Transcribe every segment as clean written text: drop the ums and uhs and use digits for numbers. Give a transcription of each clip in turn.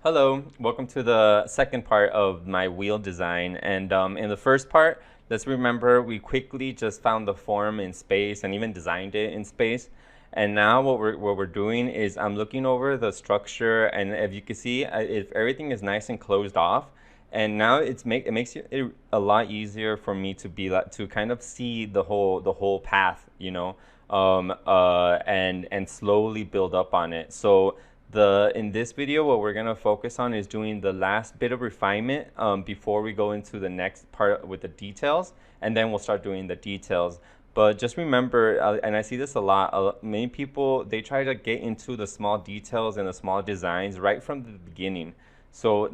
Hello, welcome to the second part of my wheel design. And in the first part, let's remember we quickly just found the form in space and even designed it in space. And now what we're doing is I'm looking over the structure, and if you can see, if everything is nice and closed off, and now it makes it a lot easier for me to be like to kind of see the whole path, and slowly build up on it. So in this video, what we're gonna focus on is doing the last bit of refinement before we go into the next part with the details, and then we'll start doing the details. But just remember, and I see this a lot, many people, they try to get into the small details and the small designs right from the beginning. So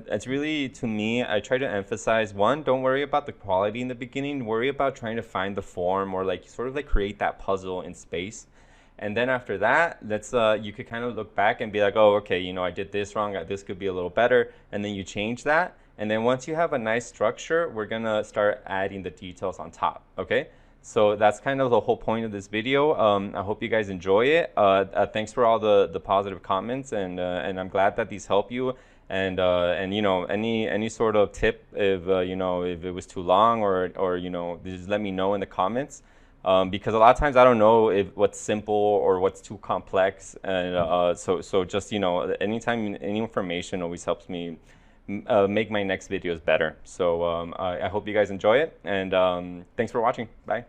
it's really, to me, I try to emphasize, one, don't worry about the quality in the beginning, worry about trying to find the form or like sort of like create that puzzle in space. And then after that, you could kind of look back and be like, oh, okay, I did this wrong. This could be a little better. And then you change that. And then once you have a nice structure, we're going to start adding the details on top. Okay. So that's kind of the whole point of this video. I hope you guys enjoy it. Thanks for all the positive comments. And I'm glad that these help you. And any sort of tip if if it was too long or just let me know in the comments. Because a lot of times I don't know what's simple or what's too complex, and so just anytime any information always helps me make my next videos better. So I hope you guys enjoy it, and thanks for watching. Bye.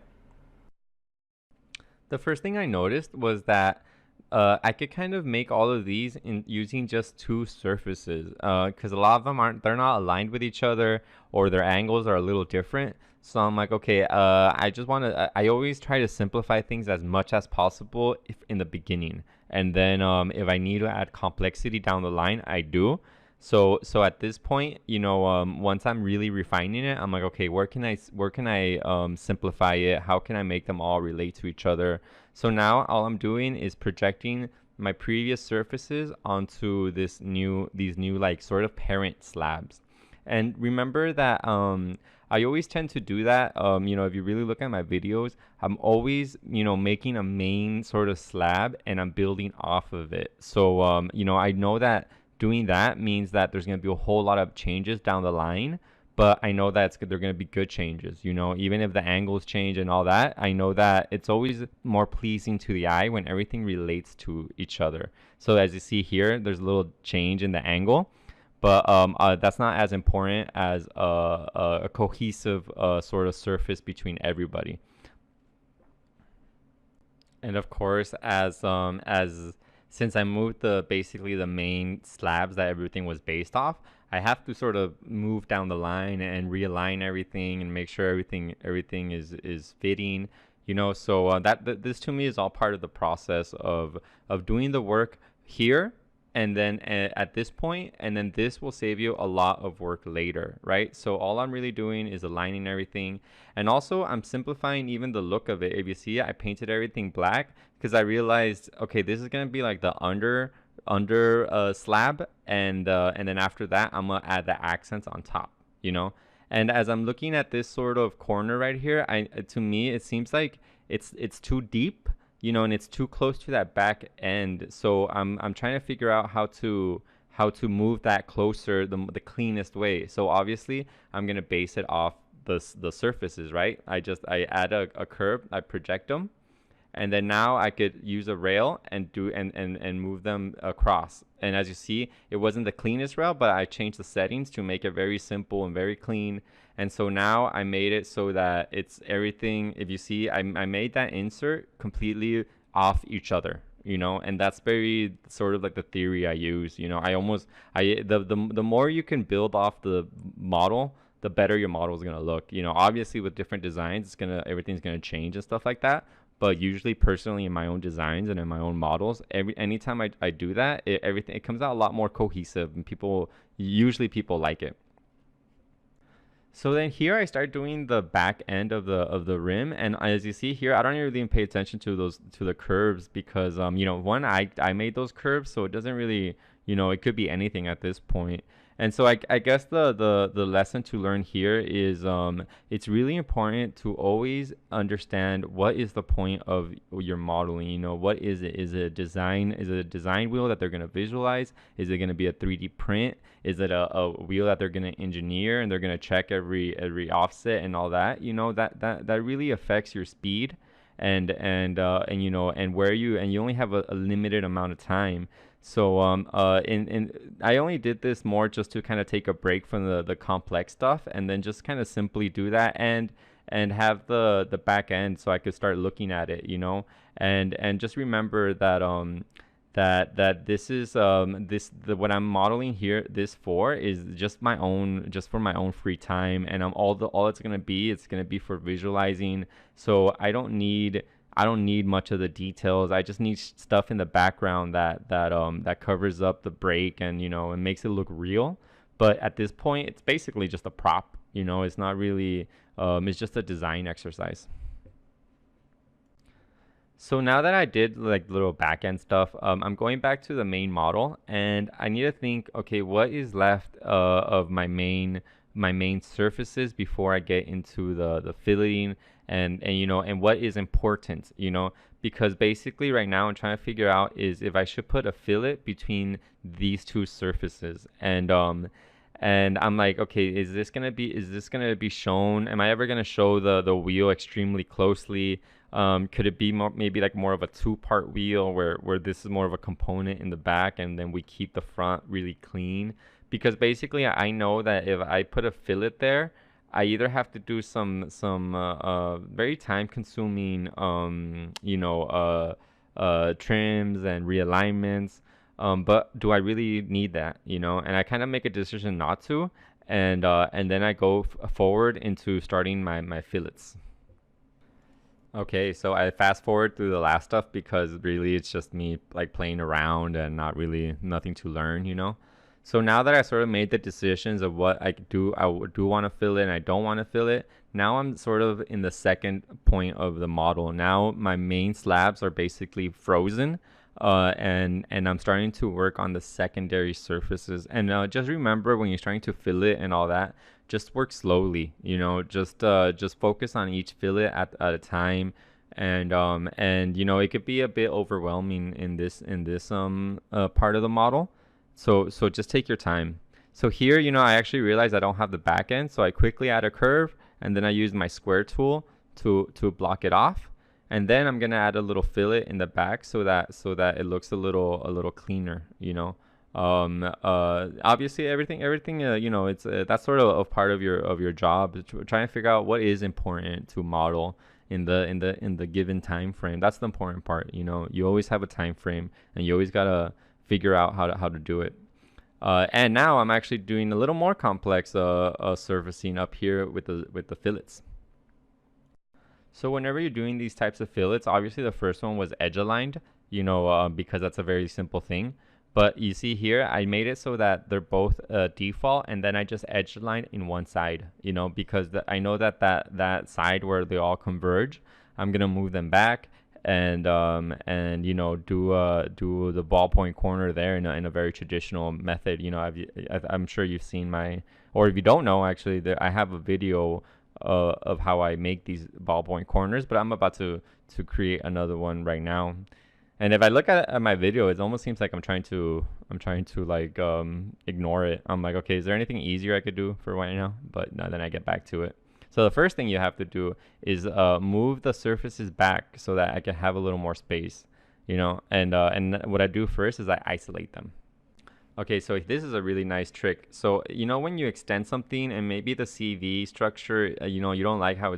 The first thing I noticed was that I could kind of make all of these using just two surfaces, because a lot of them they're not aligned with each other, or their angles are a little different. So I'm like, okay, I always try to simplify things as much as possible in the beginning. And then if I need to add complexity down the line, I do. So at this point, once I'm really refining it, I'm like, okay, where can I simplify it? How can I make them all relate to each other? So now all I'm doing is projecting my previous surfaces onto these new like sort of parent slabs. And remember that I always tend to do that. If you really look at my videos, I'm always, making a main sort of slab and I'm building off of it. So, I know that doing that means that there's going to be a whole lot of changes down the line, but I know that they're going to be good changes. Even if the angles change and all that, I know that it's always more pleasing to the eye when everything relates to each other. So as you see here, there's a little change in the angle. But that's not as important as a cohesive sort of surface between everybody. And of course, as since I moved basically the main slabs that everything was based off, I have to sort of move down the line and realign everything and make sure everything is fitting. So this to me is all part of the process of doing the work here, and then at this point, and then this will save you a lot of work later, right? So all I'm really doing is aligning everything, and also I'm simplifying even the look of it. If you see, I painted everything black because I realized, okay, this is gonna be like the under slab, and then after that I'm gonna add the accents on top. And as I'm looking at this sort of corner right here, to me it seems like it's too deep, and it's too close to that back end. So I'm trying to figure out how to move that closer the cleanest way. So obviously I'm gonna base it off the surfaces, right? I add a curve, I project them, and then now I could use a rail and move them across. And as you see, it wasn't the cleanest rail, but I changed the settings to make it very simple and very clean. And so now I made it so that it's everything. If you see, I made that insert completely off each other, and that's very sort of like the theory I use. The more you can build off the model, the better your model is gonna look. Obviously with different designs, everything's gonna change and stuff like that. But usually, personally, in my own designs and in my own models, anytime I do that, it comes out a lot more cohesive, and people like it. So then here I start doing the back end of the rim, and as you see here, I don't really pay attention to the curves because one, I made those curves, so it doesn't really You know, it could be anything at this point. And so I guess the lesson to learn here is it's really important to always understand what is the point of your modeling. You know, what is it? Is it a design? Is it a design wheel that they're going to visualize? Is it going to be a 3D print? Is it a wheel that they're going to engineer and they're going to check every offset and all that? You know, that really affects your speed and you know, and where you only have a limited amount of time. So in I only did this more just to kind of take a break from the complex stuff, and then just kind of simply do that and have the back end so I could start looking at it, you know, and just remember that that this is the what I'm modeling here, this for is just my own, just for my own free time, and all it's gonna be for visualizing. So I don't need much of the details. I just need stuff in the background that covers up the break, and you know, and makes it look real. But at this point, it's basically just a prop. You know, it's not really. It's just a design exercise. So now that I did like little back end stuff, I'm going back to the main model, and I need to think, okay, what is left of my main surfaces before I get into the filleting and you know, and what is important, you know, because basically right now I'm trying to figure out is if I should put a fillet between these two surfaces, and I'm like, okay, is this gonna be shown? Am I ever gonna show the wheel extremely closely? Could it be more, maybe like more of a two-part wheel where this is more of a component in the back, and then we keep the front really clean? Because basically, I know that if I put a fillet there, I either have to do some very time-consuming you know, trims and realignments. But do I really need that? You know, and I kind of make a decision not to, and then I go forward into starting my fillets. Okay, so I fast forward through the last stuff because really it's just me like playing around and not really nothing to learn, you know? So now that I sort of made the decisions of what do want to fill it and I don't want to fill it, now I'm sort of in the second point of the model. Now my main slabs are basically frozen, and I'm starting to work on the secondary surfaces. And just remember when you're starting to fill it and all that, just work slowly, you know, just focus on each fillet at a time. And you know, it could be a bit overwhelming in this part of the model, so just take your time. So here, you know, I actually realized I don't have the back end, so I quickly add a curve, and then I use my square tool to block it off, and then I'm gonna add a little fillet in the back so that it looks a little cleaner, you know. Obviously everything you know, it's that's sort of a part of your job, trying to figure out what is important to model in the given time frame. That's the important part, you know. You always have a time frame, and you always gotta figure out how to do it. And now I'm actually doing a little more complex surfacing up here with the fillets. So whenever you're doing these types of fillets, obviously the first one was edge aligned, you know, because that's a very simple thing. But you see here, I made it so that they're both default, and then I just edge align in one side, you know, because I know that side where they all converge, I'm gonna move them back, and you know, do the ballpoint corner there in a very traditional method. You know, I'm sure you've seen my, or if you don't know, actually, I have a video of how I make these ballpoint corners, but I'm about to create another one right now. And if I look at my video, it almost seems like I'm trying to like ignore it. I'm like, okay, is there anything easier I could do for right now? But no, then I get back to it. So the first thing you have to do is move the surfaces back so that I can have a little more space, you know. And what I do first is I isolate them. Okay, so this is a really nice trick. So you know, when you extend something and maybe the CV structure, you know, you don't like how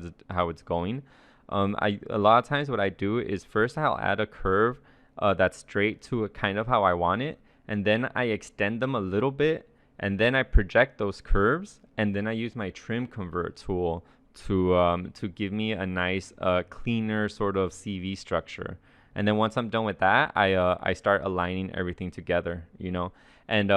it's going. A lot of times what I do is first I'll add a curve that's straight to kind of how I want it, and then I extend them a little bit, and then I project those curves, and then I use my trim convert tool to give me a nice cleaner sort of CV structure. And then once I'm done with that, I start aligning everything together, you know. And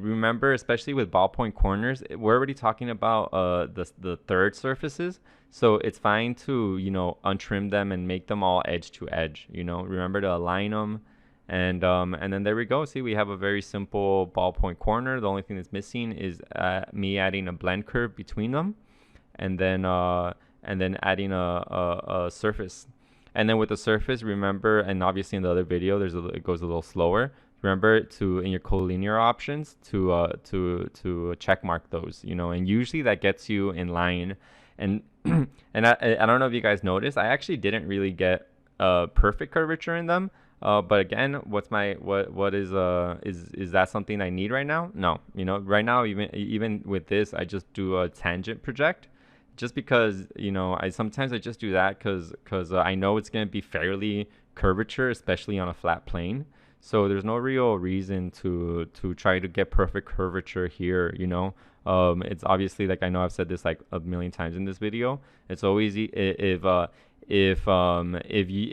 remember, especially with ballpoint corners, we're already talking about the third surfaces, so it's fine to, you know, untrim them and make them all edge to edge, you know. Remember to align them, And then there we go. See, we have a very simple ballpoint corner. The only thing that's missing is me adding a blend curve between them, and then adding a surface. And then with the surface, remember, and obviously in the other video, it goes a little slower. Remember to, in your collinear options, to check mark those, and usually that gets you in line. And and I don't know if you guys noticed, I actually didn't really get perfect curvature in them. But again, what is that something I need right now? No, right now, even with this, I just do a tangent project, just because I sometimes I just do that because I know it's gonna be fairly curvature, especially on a flat plane. So there's no real reason to try to get perfect curvature here. It's obviously, like, I know I've said this like a million times in this video. It's always if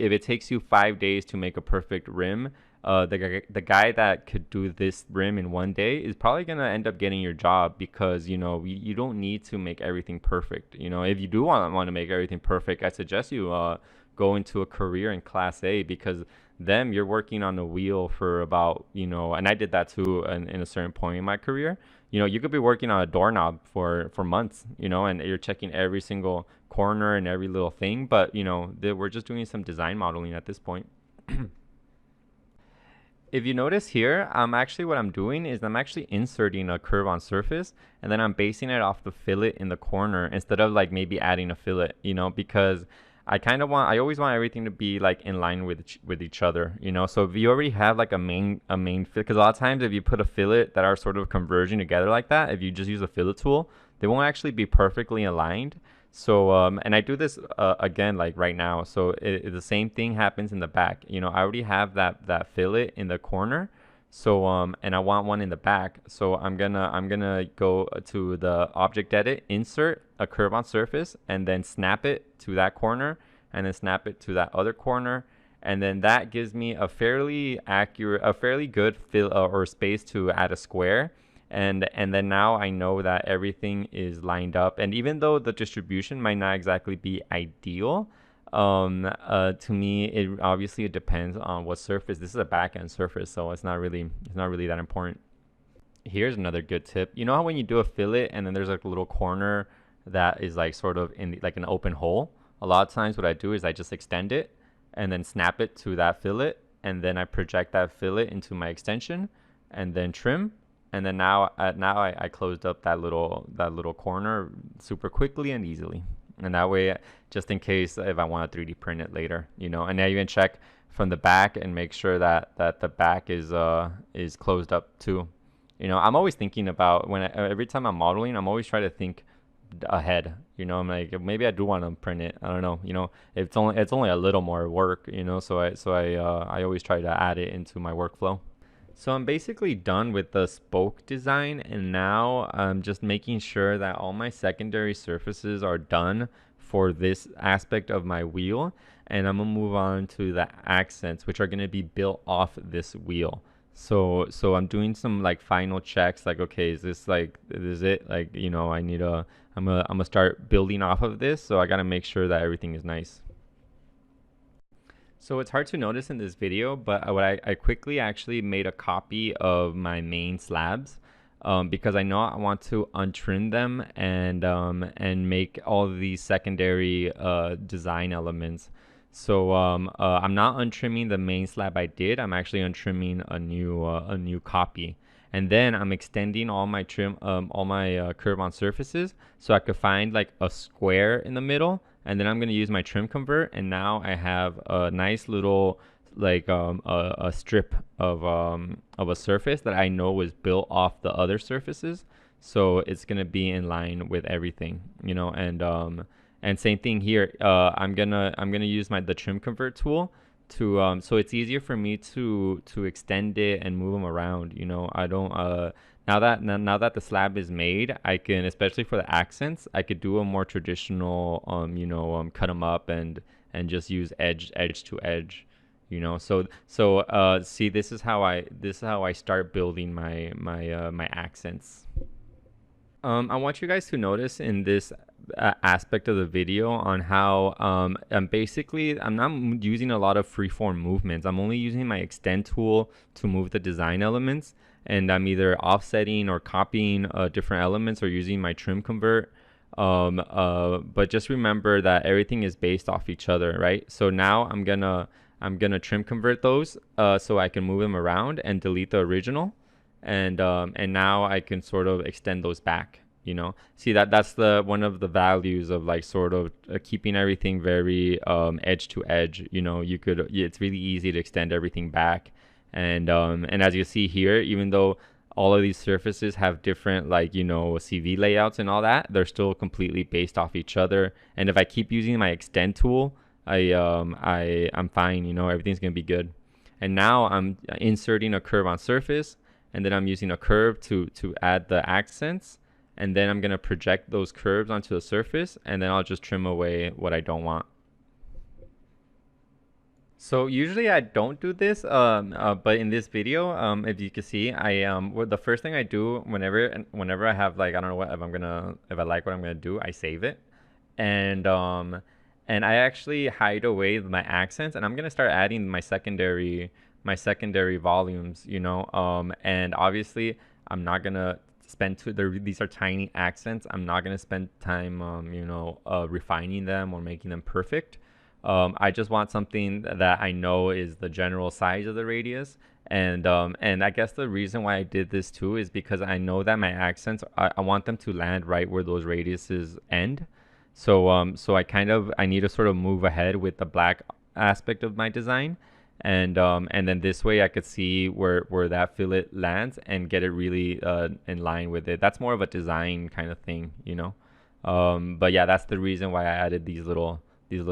it takes you 5 days to make a perfect rim, the guy that could do this rim in 1 day is probably gonna end up getting your job, because you don't need to make everything perfect. If you do want to make everything perfect, I suggest you go into a career in Class A, because then you're working on a wheel for about, and I did that too in a certain point in my career. You could be working on a doorknob for months, and you're checking every single corner and every little thing. But we're just doing some design modeling at this point. If you notice here, what I'm doing is I'm actually inserting a curve on surface, and then I'm basing it off the fillet in the corner, instead of like maybe adding a fillet, because I always want everything to be like in line with each other, So if you already have like a main fillet, because a lot of times if you put a fillet that are sort of converging together like that, if you just use a fillet tool, they won't actually be perfectly aligned. So and I do this again like right now. So the same thing happens in the back. I already have that fillet in the corner. So and I want one in the back. So I'm gonna go to the object edit, insert a curve on surface, and then snap it to that corner, and then snap it to that other corner, and then that gives me a fairly good fill or space to add a square. And then now I know that everything is lined up. And even though the distribution might not exactly be ideal, to me, it depends on what surface. This is a back end surface, so it's not really that important. Here's another good tip. You know how when you do a fillet and then there's like a little corner that is like sort of in like an open hole? A lot of times what I do is I just extend it and then snap it to that fillet, and then I project that fillet into my extension and then trim. And then now I closed up that little corner super quickly and easily. And that way, just in case if I want to 3D print it later, and I even check from the back and make sure that the back is closed up too. I'm always thinking about every time I'm modeling, I'm always trying to think ahead. I'm like, maybe I do want to print it. I don't know. It's only a little more work. So I always try to add it into my workflow. So I'm basically done with the spoke design, and now I'm just making sure that all my secondary surfaces are done for this aspect of my wheel, and I'm gonna move on to the accents, which are gonna be built off this wheel. So I'm doing some like final checks, like, okay, is it? Like, I'm gonna start building off of this, so I gotta make sure that everything is nice. So it's hard to notice in this video, but I quickly actually made a copy of my main slabs, because I know I want to untrim them and make all of these secondary design elements. So I'm not untrimming the main slab I did. I'm actually untrimming a new copy. And then I'm extending all my curve on surfaces, so I could find like a square in the middle. And then I'm going to use my trim convert, and now I have a nice little like a strip of a surface that I know was built off the other surfaces, so it's going to be in line with everything, and same thing here. I'm gonna use the trim convert tool to so it's easier for me to extend it and move them around. I don't now that the slab is made, I can, especially for the accents, I could do a more traditional cut them up and just use edge to edge, so see, this is how I start building my accents. I want you guys to notice in this aspect of the video on how basically I'm not using a lot of freeform movements. I'm only using my extend tool to move the design elements, and I'm either offsetting or copying different elements or using my trim convert. But just remember that everything is based off each other, right? So now I'm gonna trim convert those so I can move them around and delete the original, and now I can sort of extend those back. See that's the one of the values of like sort of keeping everything very edge to edge. It's really easy to extend everything back, and as you see here, even though all of these surfaces have different like CV layouts and all that, they're still completely based off each other. And if I keep using my extend tool, I'm fine. Everything's gonna be good. And now I'm inserting a curve on surface, and then I'm using a curve to add the accents, and then I'm gonna project those curves onto the surface, and then I'll just trim away what I don't want. So usually I don't do this, but in this video, if you can see, the first thing I do whenever I have like I don't know what if I like what I'm gonna do, I save it, and I actually hide away my accents, and I'm gonna start adding my secondary volumes, and obviously I'm not gonna spend these are tiny accents. I'm not gonna spend time, refining them or making them perfect. I just want something that I know is the general size of the radius. And I guess the reason why I did this too is because I know that my accents, I want them to land right where those radiuses end. So I need to sort of move ahead with the black aspect of my design. And then this way I could see where that fillet lands and get it really in line with it. That's more of a design kind of thing. But yeah, that's the reason why I added these little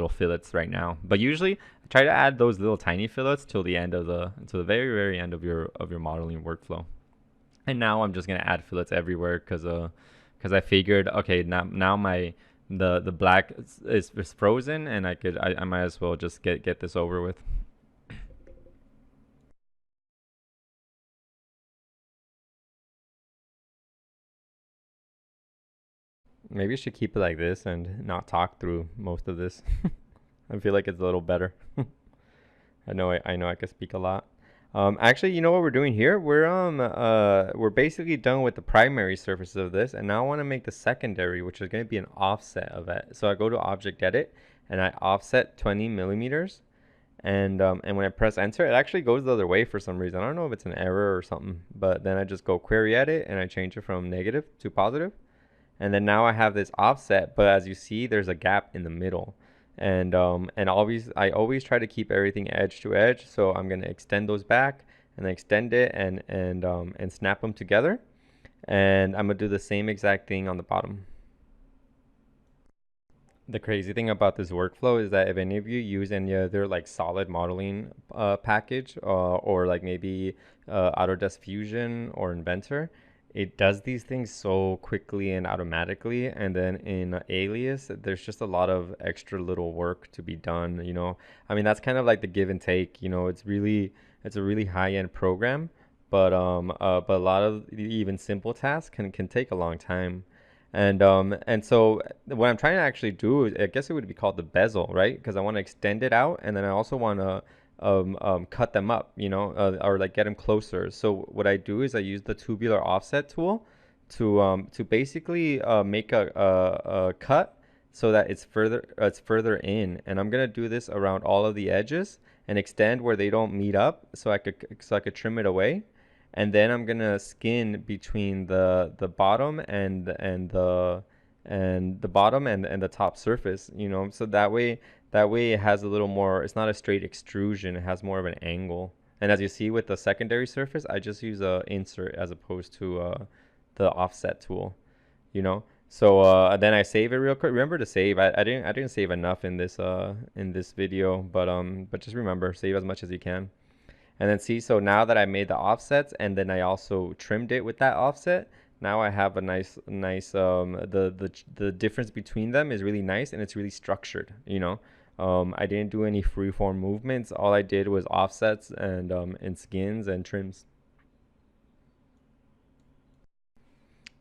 fillets right now. But usually I try to add those little tiny fillets till the very very end of your modeling workflow. And now I'm just gonna add fillets everywhere because I figured, okay, now the black is frozen, and I might as well just get this over with. Maybe I should keep it like this and not talk through most of this. I feel like it's a little better. I know I can speak a lot. Actually, you know what we're doing here? We're basically done with the primary surfaces of this, and now I want to make the secondary, which is going to be an offset of it. So I go to Object Edit, and I offset 20 millimeters, and when I press Enter, it actually goes the other way for some reason. I don't know if it's an error or something, but then I just go Query Edit, and I change it from negative to positive, and then now I have this offset, but as you see, there's a gap in the middle. And I always try to keep everything edge to edge, so I'm gonna extend those back and then extend it and snap them together, and I'm gonna do the same exact thing on the bottom. The crazy thing about this workflow is that if any of you use any other like solid modeling package, or like maybe Autodesk Fusion or Inventor, it does these things so quickly and automatically. And then in Alias, there's just a lot of extra little work to be done. I mean, that's kind of like the give and take. It's a really high end program, but a lot of even simple tasks can take a long time. And so what I'm trying to actually do is, I guess it would be called the bezel, right? Because I want to extend it out, and then I also want to cut them up, or like get them closer. So what I do is I use the tubular offset tool to basically make a cut so that it's further in, and I'm gonna do this around all of the edges and extend where they don't meet up, so I could trim it away. And then I'm gonna skin between the bottom and the top surface, so that way it has a little more. It's not a straight extrusion; it has more of an angle. And as you see with the secondary surface, I just use a insert as opposed to the offset tool, So then I save it real quick. Remember to save. I didn't save enough in this video, but just remember, save as much as you can. And then see, so now that I made the offsets and then I also trimmed it with that offset, now I have a nice the difference between them is really nice, and it's really structured. I didn't do any freeform movements. All I did was offsets and skins and trims.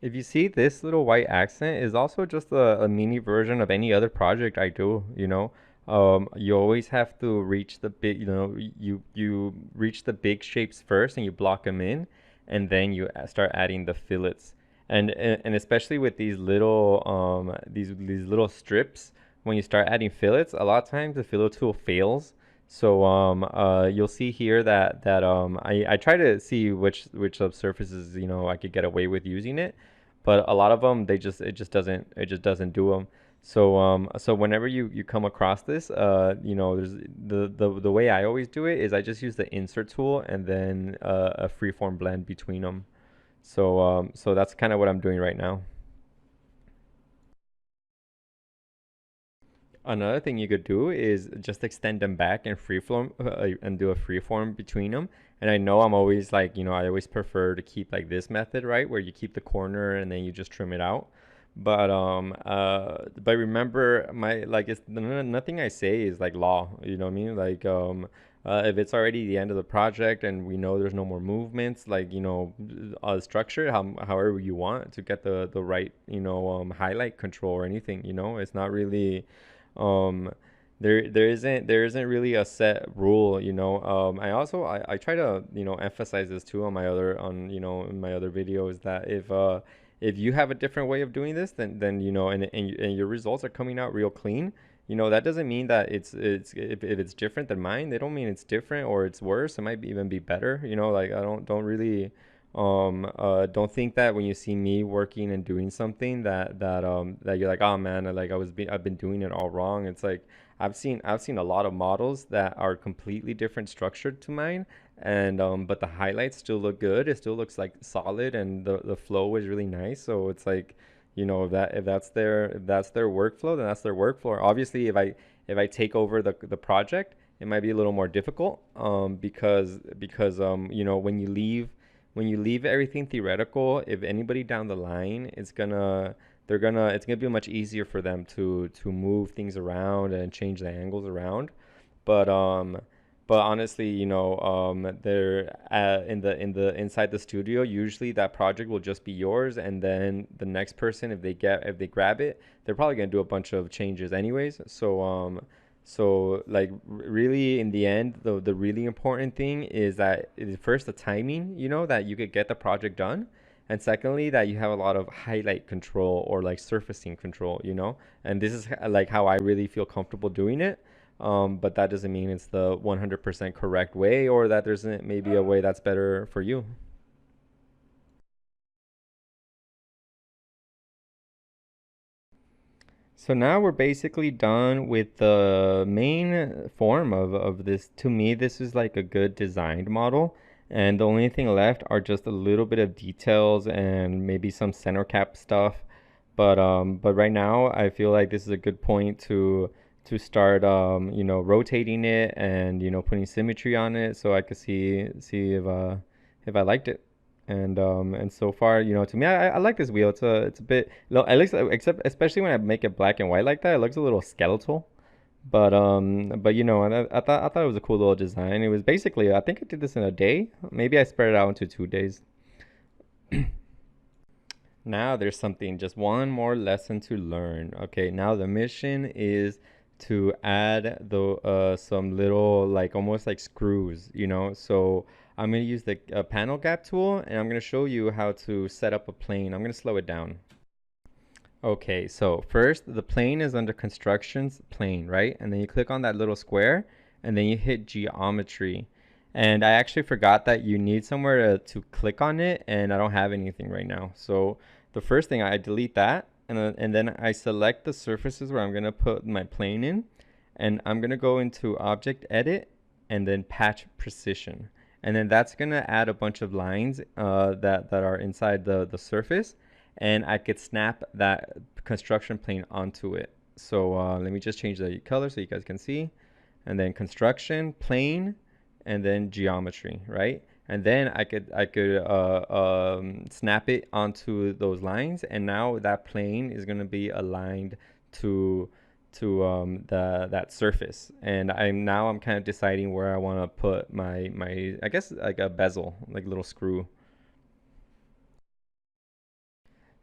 If you see, this little white accent is also just a mini version of any other project I do, you know. You always have to reach the big, you reach the big shapes first and you block them in, and then you start adding the fillets. And especially with these little these little strips, when you start adding fillets, a lot of times the fillet tool fails. So you'll see here that I try to see which surfaces I could get away with using it, but a lot of them it just doesn't do them. So whenever you come across this, there's the way I always do it is I just use the insert tool and then a freeform blend between them. So that's kind of what I'm doing right now. Another thing you could do is just extend them back and freeform and do a freeform between them. And I know I'm always like, I always prefer to keep like this method, right? Where you keep the corner and then you just trim it out. But remember my like it's nothing I say is like law, you know what I mean? Like if it's already the end of the project and we know there's no more movements, like structure however you want to get the right highlight control or anything, it's not really um there isn't really a set rule, I try to emphasize this too on my other on in my other videos, that if you have a different way of doing this, then and your results are coming out real clean, that doesn't mean that if it's different than mine, they don't mean it's different or it's worse. It might even be better, like I don't really don't think that when you see me working and doing something that you're like, oh man, I've been doing it all wrong. It's like I've seen a lot of models that are completely different structured to mine, and but the highlights still look good. It still looks like solid, and the flow is really nice. So it's like, if that's their workflow, then that's their workflow. Obviously, if I take over the project, it might be a little more difficult, because when you leave everything theoretical, if anybody down the line is gonna it's gonna be much easier for them to move things around and change the angles around. But honestly, they're in the inside the studio. Usually, that project will just be yours, and then the next person, if they grab it, they're probably gonna do a bunch of changes anyways. So like really in the end, the really important thing is that first the timing, that you could get the project done, and secondly that you have a lot of highlight control or like surfacing control, and this is like how I really feel comfortable doing it. But that doesn't mean it's the 100% correct way, or that there's maybe a way that's better for you. So now we're basically done with the main form of this. To me, this is like a good designed model. And the only thing left are just a little bit of details and maybe some center cap stuff. But right now I feel like this is a good point to start rotating it and putting symmetry on it, so I could see if I liked it. And so far, to me, I like this wheel. It's a bit, at least except especially when I make it black and white like that, it looks a little skeletal. But I thought it was a cool little design. It was basically, I think I did this in a day. Maybe I spread it out into 2 days. Now there's just one more lesson to learn. Okay, now the mission is to add the some little like almost like screws, So I'm gonna use the panel gap tool, and I'm gonna show you how to set up a plane. I'm gonna slow it down. Okay, so first the plane is under constructions plane, right? And then you click on that little square, and then you hit geometry. And I actually forgot that you need somewhere to click on it, and I don't have anything right now. So the first thing, I delete that, and then I select the surfaces where I'm gonna put my plane in, and I'm gonna go into object edit and then patch precision. And then that's gonna add a bunch of lines that are inside the surface, and I could snap that construction plane onto it. So let me just change the color so you guys can see. And then construction plane, and then geometry, right? And then I could snap it onto those lines, and now that plane is gonna be aligned to the that surface. And I'm kind of deciding where I want to put my I guess like a bezel, like a little screw.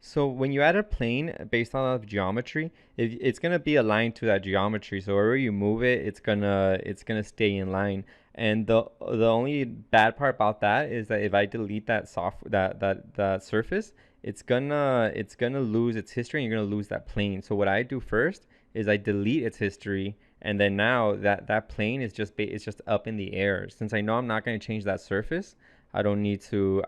So when you add a plane based on the geometry, it's gonna be aligned to that geometry. So wherever you move it, it's gonna stay in line. And the only bad part about that is that if I delete that surface, it's gonna lose its history and you're gonna lose that plane. So what I do first is I delete its history, and then now that plane is it's just up in the air. Since I know I'm not gonna change that surface, I don't need to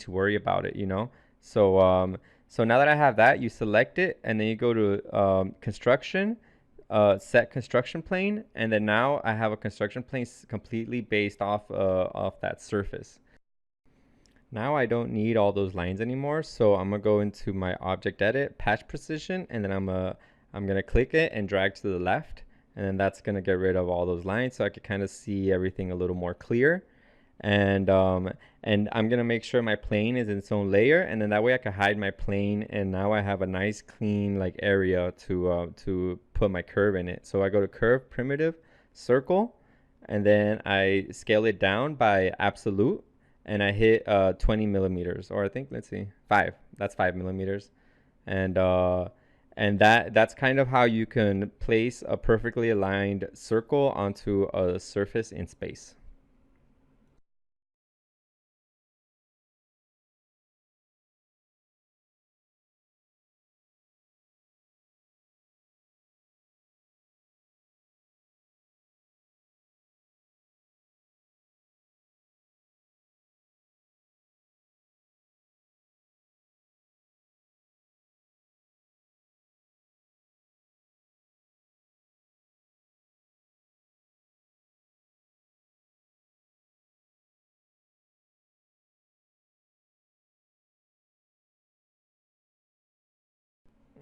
worry about it, you know? So so now that I have that, you select it and then you go to construction, set construction plane, and then now I have a construction plane completely based off that surface. Now I don't need all those lines anymore, so I'm gonna go into my object edit, patch precision, and then I'm gonna click it and drag to the left, and then that's gonna get rid of all those lines, so I can kind of see everything a little more clear. And I'm gonna make sure my plane is in its own layer, and then that way I can hide my plane, and now I have a nice clean like area to put my curve in it. So I go to curve, primitive, circle, and then I scale it down by absolute, and I hit 20 millimeters, or I think, let's see, 5. That's 5 millimeters. And that's kind of how you can place a perfectly aligned circle onto a surface in space.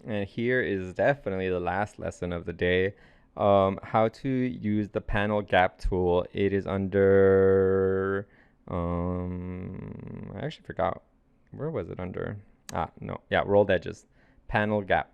And here is definitely the last lesson of the day. How to use the panel gap tool. It is under, I actually forgot. Where was it under? Ah, no. Yeah, rolled edges. Panel gap.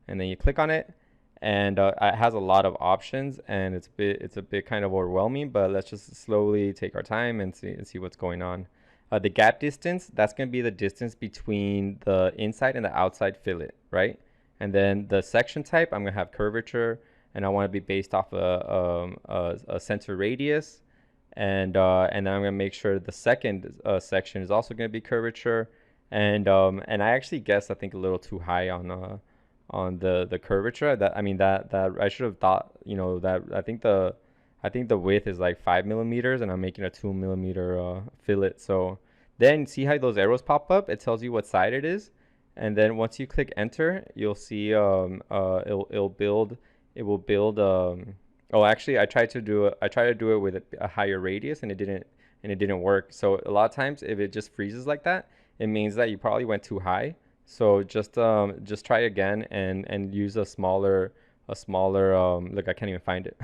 And then you click on it, and it has a lot of options, and it's a bit kind of overwhelming, but let's just slowly take our time and see what's going on. The gap distance, that's going to be the distance between the inside and the outside fillet, right? And then the section type, I'm going to have curvature, and I want to be based off a center radius. And then I'm going to make sure the second section is also going to be curvature. And I actually guessed, I think, a little too high on the curvature. That I mean that I should have thought, that I think the width is like 5 millimeters, and I'm making a 2 millimeter fillet. So then see how those arrows pop up? It tells you what side it is, and then once you click enter, you'll see it'll build. It will build. Oh, actually, I tried to do it with a higher radius, and it didn't work. So a lot of times, if it just freezes like that, it means that you probably went too high. So just try again, and use a smaller look, I can't even find it.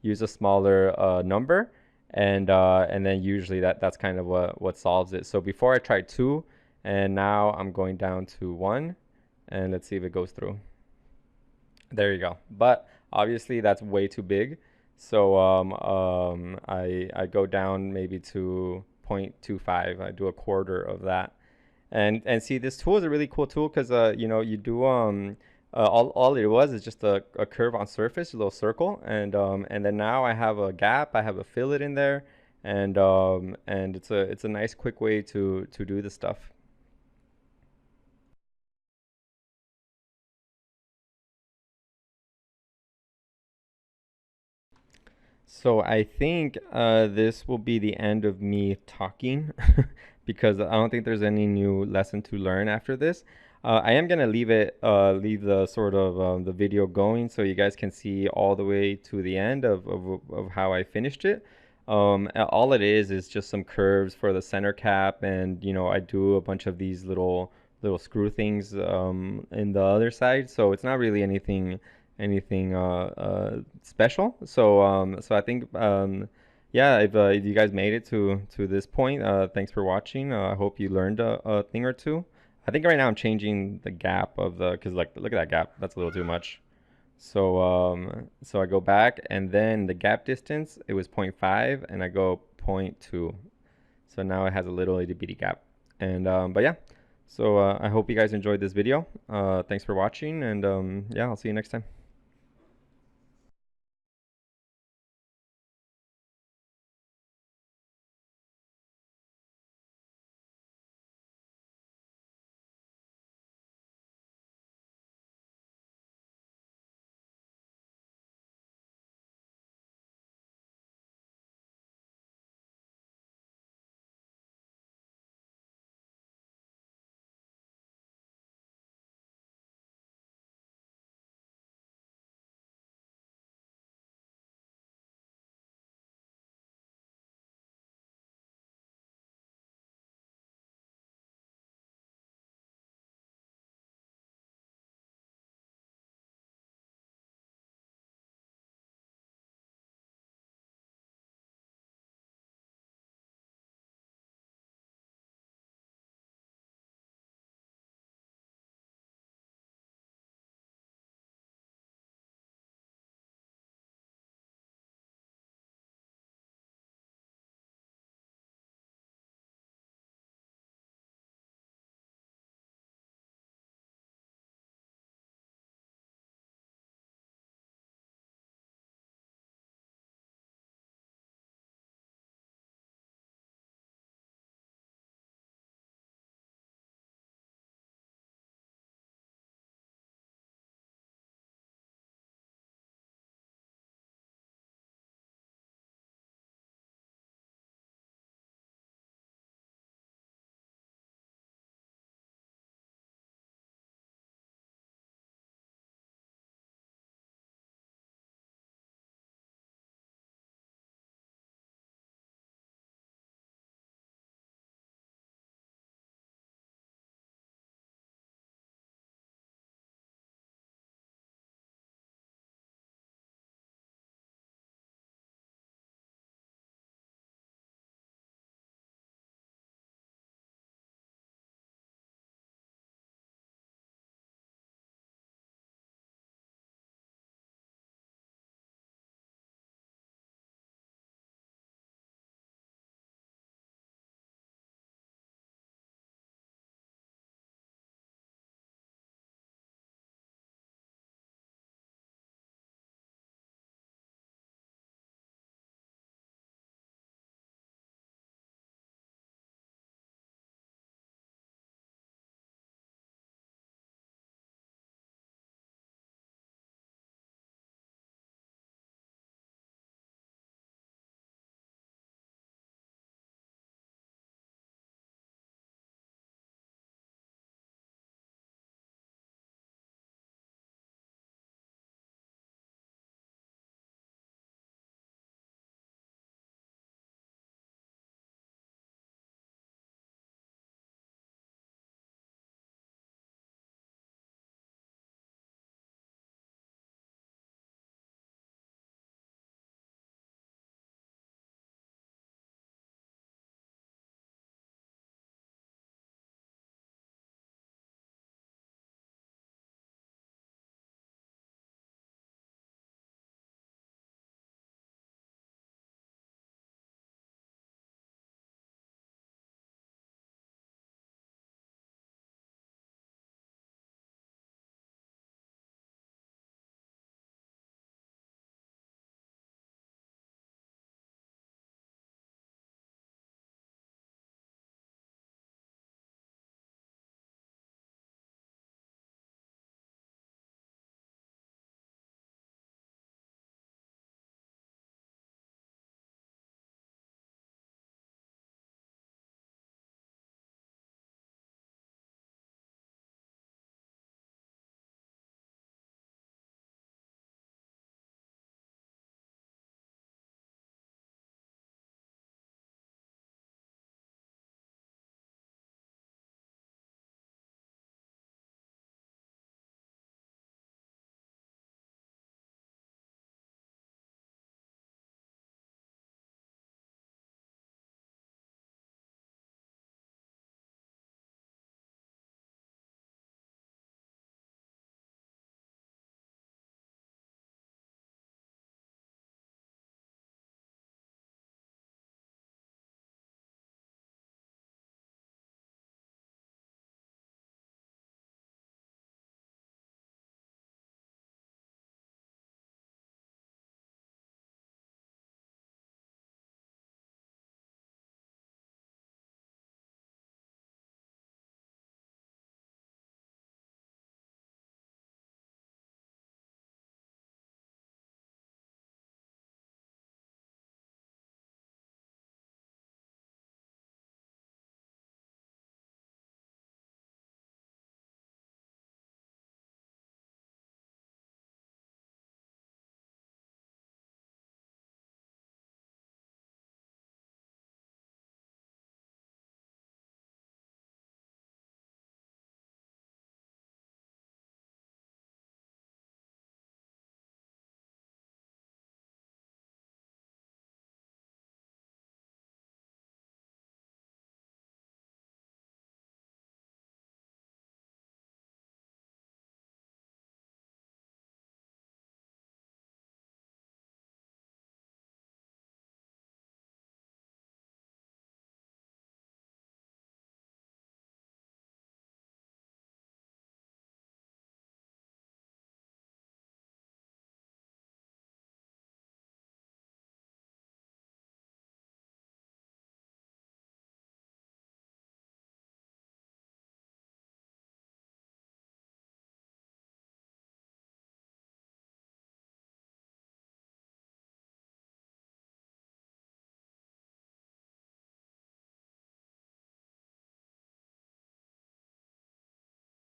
Use a smaller number, and then usually that's kind of what solves it. So before I tried 2, and now I'm going down to 1, and let's see if it goes through. There you go. But obviously that's way too big. So I go down maybe to 0.25. I do a quarter of that. And see, this tool is a really cool tool because you do all it was is just a curve on surface, a little circle, and then now I have a gap, I have a fillet in there, and it's a nice quick way to do this stuff. So I think this will be the end of me talking because I don't think there's any new lesson to learn after this. I am gonna leave the sort of the video going so you guys can see all the way to the end of how I finished it. All it is just some curves for the center cap, and I do a bunch of these little screw things in the other side. So it's not really anything special. So I think yeah, if you guys made it to this point, thanks for watching. I hope you learned a thing or two. I think right now I'm changing the gap of the because like look at that gap. That's a little too much. So I go back, and then the gap distance, it was zero point 0.5, and I go 0.2. So now it has a little itty bitty gap. And but yeah. So I hope you guys enjoyed this video. Thanks for watching, and yeah, I'll see you next time.